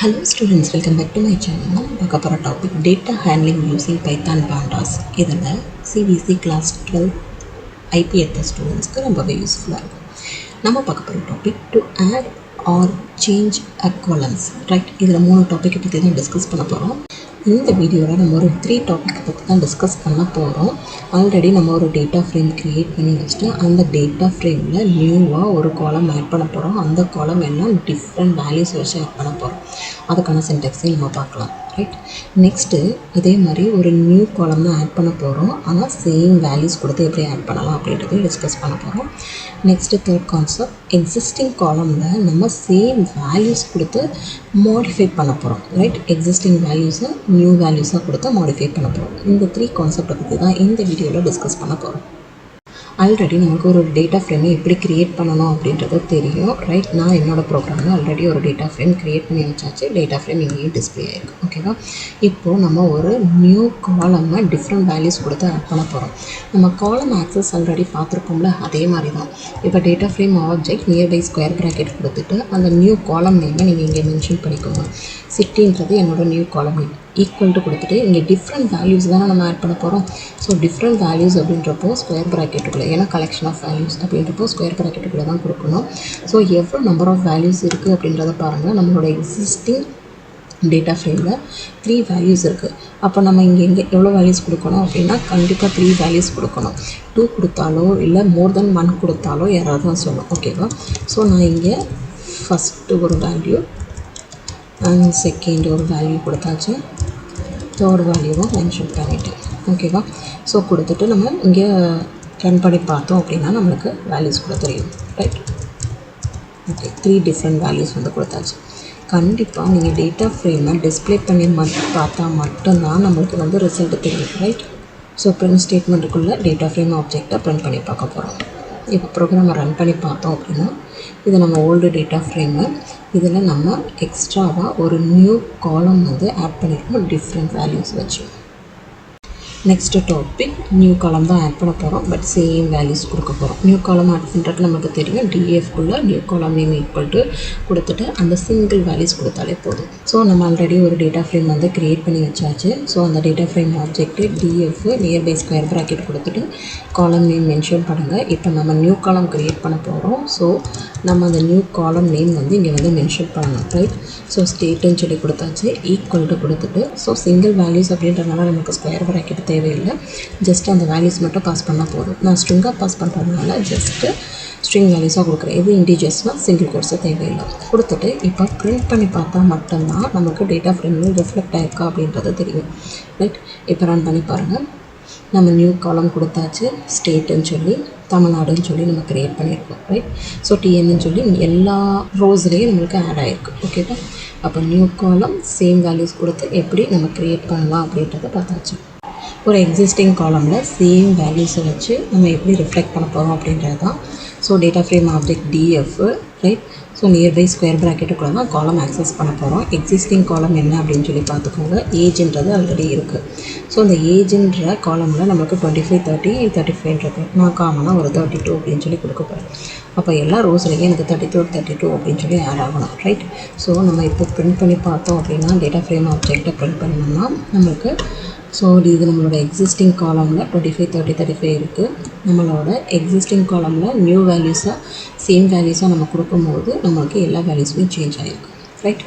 Hello students, welcome back to my channel. நம்ம பார்க்க போகிற topic data handling using Python pandas. இதில் CBSE class 12 ஐபிஎத்த ஸ்டூடெண்ட்ஸ்க்கு ரொம்பவே யூஸ்ஃபுல்லாக இருக்கும். நம்ம பார்க்க போகிற topic to add or change அக்வலன்ஸ், ரைட்? இதில் 3 டாப்பிக்கை பற்றி தான் டிஸ்கஸ் பண்ண போகிறோம். இந்த வீடியோவில் நம்ம ஒரு 3 டாபிக் பற்றி தான் டிஸ்கஸ் பண்ண போகிறோம். ஆல்ரெடி நம்ம ஒரு டேட்டா ஃப்ரேம் க்ரியேட் பண்ணி வச்சுட்டு அந்த டேட்டா ஃப்ரேமில் நியூவாக ஒரு காலம் ஆட் பண்ண போகிறோம். அந்த காலம் எல்லாம் டிஃப்ரெண்ட் வேல்யூஸ் வச்சு ஆட் பண்ண போகிறோம். அதுக்கான சின்டெக்ஸையும் நம்ம பார்க்கலாம், ரைட்? நெக்ஸ்ட்டு இதே மாதிரி ஒரு நியூ காலம் தான் ஆட் பண்ண போகிறோம். ஆனால் சேம் வேல்யூஸ் கொடுத்து எப்படி ஆட் பண்ணலாம் அப்படின்றதையும் டிஸ்கஸ் பண்ண போகிறோம். நெக்ஸ்ட்டு தேர்ட் கான்செப்ட், எக்ஸிஸ்டிங் காலமில் நம்ம சேம் வேல்யூஸ் கொடுத்து மாடிஃபை பண்ண போகிறோம், ரைட்? எக்ஸிஸ்டிங் வேல்யூஸை நியூ வேல்யூஸாக கொடுத்து மாடிஃபை பண்ண போகிறோம். இந்த 3 கான்செப்டை பற்றி தான் இந்த வீடியோவில் டிஸ்கஸ் பண்ண போகிறோம். ஆல்ரெடி நமக்கு ஒரு டேட்டா ஃப்ரேமை எப்படி க்ரியேட் பண்ணணும் அப்படின்றது தெரியும், ரைட்? நான் என்னோடய ப்ரோக்ராமில் ஆல்ரெடி ஒரு டேட்டா ஃப்ரேம் க்ரியேட் பண்ணி வச்சாச்சு. டேட்டா ஃப்ரேம் இங்கேயும் டிஸ்பிளே ஆகிருக்கு, ஓகேவா? இப்போது நம்ம ஒரு நியூ காலம்மை டிஃப்ரெண்ட் வேல்யூஸ் கொடுத்து ஆட் பண்ண போகிறோம். நம்ம காலம் ஆக்சஸ் ஆல்ரெடி பார்த்துருப்போம்ல, அதே மாதிரி தான். இப்போ data frame object nearby square bracket கொடுத்துட்டு அந்த நியூ காலம் நேமை நீங்கள் இங்கே மென்ஷன் பண்ணிக்கோங்க. சிட்டின்றது என்னோடய new column name equal to கொடுத்துட்டு இங்கே டிஃப்ரெண்ட் வேல்யூஸ் தானே நம்ம ஆட் பண்ண போகிறோம். ஸோ டிஃப்ரெண்ட் வேல்யூஸ் அப்படின்றப்போ ஸ்கொயர் ப்ராக்கெட்டுக்குள்ளே, ஏன்னா கலெக்ஷன் ஆஃப் வேல்யூஸ் அப்படின்றப்போ ஸ்கொயர் ப்ராக்கெட்டுக்குள்ளே தான் கொடுக்கணும். ஸோ எவ்வளோ நம்பர் ஆஃப் வேல்யூஸ் இருக்குது அப்படின்றத பாருங்கள். நம்மளோட எக்ஸிஸ்டிங் டேட்டா ஃப்ரேமில் 3 வேல்யூஸ் இருக்குது. அப்போ நம்ம இங்கே எவ்வளோ வேல்யூஸ் கொடுக்கணும் அப்படின்னா கண்டிப்பாக 3 வேல்யூஸ் கொடுக்கணும். 2 கொடுத்தாலோ இல்லை மோர் தென் 1 கொடுத்தாலோ யாராவது தான் சொல்லணும், ஓகேவா? ஸோ நான் இங்கே ஃபஸ்ட்டு ஒரு வேல்யூ அண்ட் செகண்ட் ஒரு வேல்யூ கொடுத்தாச்சு, தேர்ட் வேல்யூவும் மென்ஷன் பண்ணிவிட்டேன், ஓகேவா? ஸோ கொடுத்துட்டு நம்ம இங்கே ரன் பண்ணி பார்த்தோம் அப்படின்னா நம்மளுக்கு வேல்யூஸ் கூட தெரியும், ரைட்? ஓகே, 3 டிஃப்ரெண்ட் வேல்யூஸ் வந்து கொடுத்தாச்சு. கண்டிப்பாக நீங்கள் டேட்டா ஃப்ரேமை டிஸ்பிளே பண்ணி பார்த்தா மட்டும்தான் நம்மளுக்கு வந்து ரிசல்ட் தெரியும், ரைட்? ஸோ பிரிண்ட் ஸ்டேட்மெண்ட்டுக்குள்ளே டேட்டா ஃப்ரேம் ஆப்ஜெக்டை பிரிண்ட் பண்ணி பார்க்க போகிறோம். இப்போ ப்ரோக்ராமை ரன் பண்ணி பார்த்தோம் அப்படின்னா இது நம்ம ஓல்டு டேட்டா ஃப்ரேமு. இதில் நம்ம எக்ஸ்ட்ராவாக ஒரு நியூ காலம் வந்து ஆட் பண்ணியிருக்கோம் டிஃப்ரெண்ட் வேல்யூஸ் வச்சு. நெக்ஸ்ட்டு டாபிக், நியூ காலம் தான் ஆட் பண்ண போகிறோம், பட் சேம் வேல்யூஸ் கொடுக்க போகிறோம். நியூ காலம் ஆட் பண்ணுறது நமக்கு தெரியும். டிஎஃப்குள்ளே new column name equal to கொடுத்துட்டு அந்த சிங்கிள் வேல்யூஸ் கொடுத்தாலே போதும். ஸோ நம்ம ஆல்ரெடி ஒரு டேட்டா ஃப்ரேம் வந்து க்ரியேட் பண்ணி வச்சாச்சு. ஸோ அந்த data frame object DF nearby square bracket கொடுத்துட்டு காலம் நேம் மென்ஷன் பண்ணுங்கள். இப்போ நம்ம நியூ காலம் க்ரியேட் பண்ண போகிறோம். ஸோ நம்ம அந்த நியூ காலம் நேம் வந்து இங்கே வந்து மென்ஷன் பண்ணணும், ரைட்? ஸோ ஸ்டேட்டுன்னு சொல்லி கொடுத்தாச்சு, ஈக்குவல் டு கொடுத்துட்டு ஸோ சிங்கிள் வேல்யூஸ் அப்படின்றதுனால நமக்கு ஸ்கொயர் ப்ராக்கெட் தேவையில்லை. ஜஸ்ட் அந்த வேல்யூஸ் மட்டும் பாஸ் பண்ணால் போதும். நான் ஸ்ட்ரிங்காக பாஸ் பண்ணுறதுனால ஜஸ்ட்டு ஸ்ட்ரிங் வேல்யூஸாக கொடுக்குறேன். இது இன்டிஜர்ஸ்னால் சிங்கிள் கோர்ஸை தேவையில்லை. கொடுத்துட்டு இப்போ பிரிண்ட் பண்ணி பார்த்தா மட்டும்தான் நமக்கு டேட்டா ஃப்ரேமில் ரிஃப்ளெக்ட் ஆகிருக்கா அப்படின்றது தெரியும், ரைட்? இப்போ ரன் பண்ணி பாருங்கள். நம்ம நியூ காலம் கொடுத்தாச்சு, ஸ்டேட்டுன்னு சொல்லி தமிழ்நாடுன்னு சொல்லி நம்ம க்ரியேட் பண்ணியிருக்கோம், ரைட்? ஸோ டிஎன்னு சொல்லி எல்லா ரோஸ்லேயும் நம்மளுக்கு ஆட் ஆகிருக்கு, ஓகேவா? அப்போ நியூ காலம் சேம் வேல்யூஸ் கொடுத்து எப்படி நம்ம க்ரியேட் பண்ணலாம் அப்படின்றத பார்த்தாச்சு. ஒரு எக்ஸிஸ்டிங் காலமில் சேம் வேல்யூஸை வச்சு நம்ம எப்படி ரிஃப்ளெக்ட் பண்ண போகிறோம் அப்படின்றது தான். So data frame object DF, right? So nearby square ப்ராக்கெட்டுக்குள்ளே தான் காலம் ஆக்சஸ் பண்ண போகிறோம். எக்ஸிஸ்டிங் காலம் என்ன அப்படின்னு சொல்லி பார்த்துக்கோங்க. ஏஜ்ன்றது ஆல்ரெடி இருக்குது. ஸோ அந்த ஏஜ்ன்ற காலமில் நமக்கு 25, 30, 35 இருக்குது. நான் காமனாக ஒரு 32 அப்படின்னு சொல்லி கொடுக்க போகிறேன். அப்போ எல்லா ரோஸ்லேயும் எனக்கு 32 அப்படின்னு சொல்லி ஆட் ஆகணும், ரைட்? ஸோ நம்ம இப்போ பிரிண்ட் பண்ணி பார்த்தோம் அப்படின்னா டேட்டா ஃப்ரேம் ஆப்ஜெக்டை பிரிண்ட் பண்ணோம்னா நம்மளுக்கு ஸோ இது நம்மளோட எக்ஸிஸ்டிங் காலமில் 25, 30, 35 இருக்குது. நம்மளோட எக்ஸிஸ்டிங் காலமில் நியூ வேல்யூஸாக சேம் வேல்யூஸாக நம்ம கொடுக்கும்போது நம்மளுக்கு எல்லா வேல்யூஸுமே சேஞ்ச் ஆகிருக்கு, ரைட்?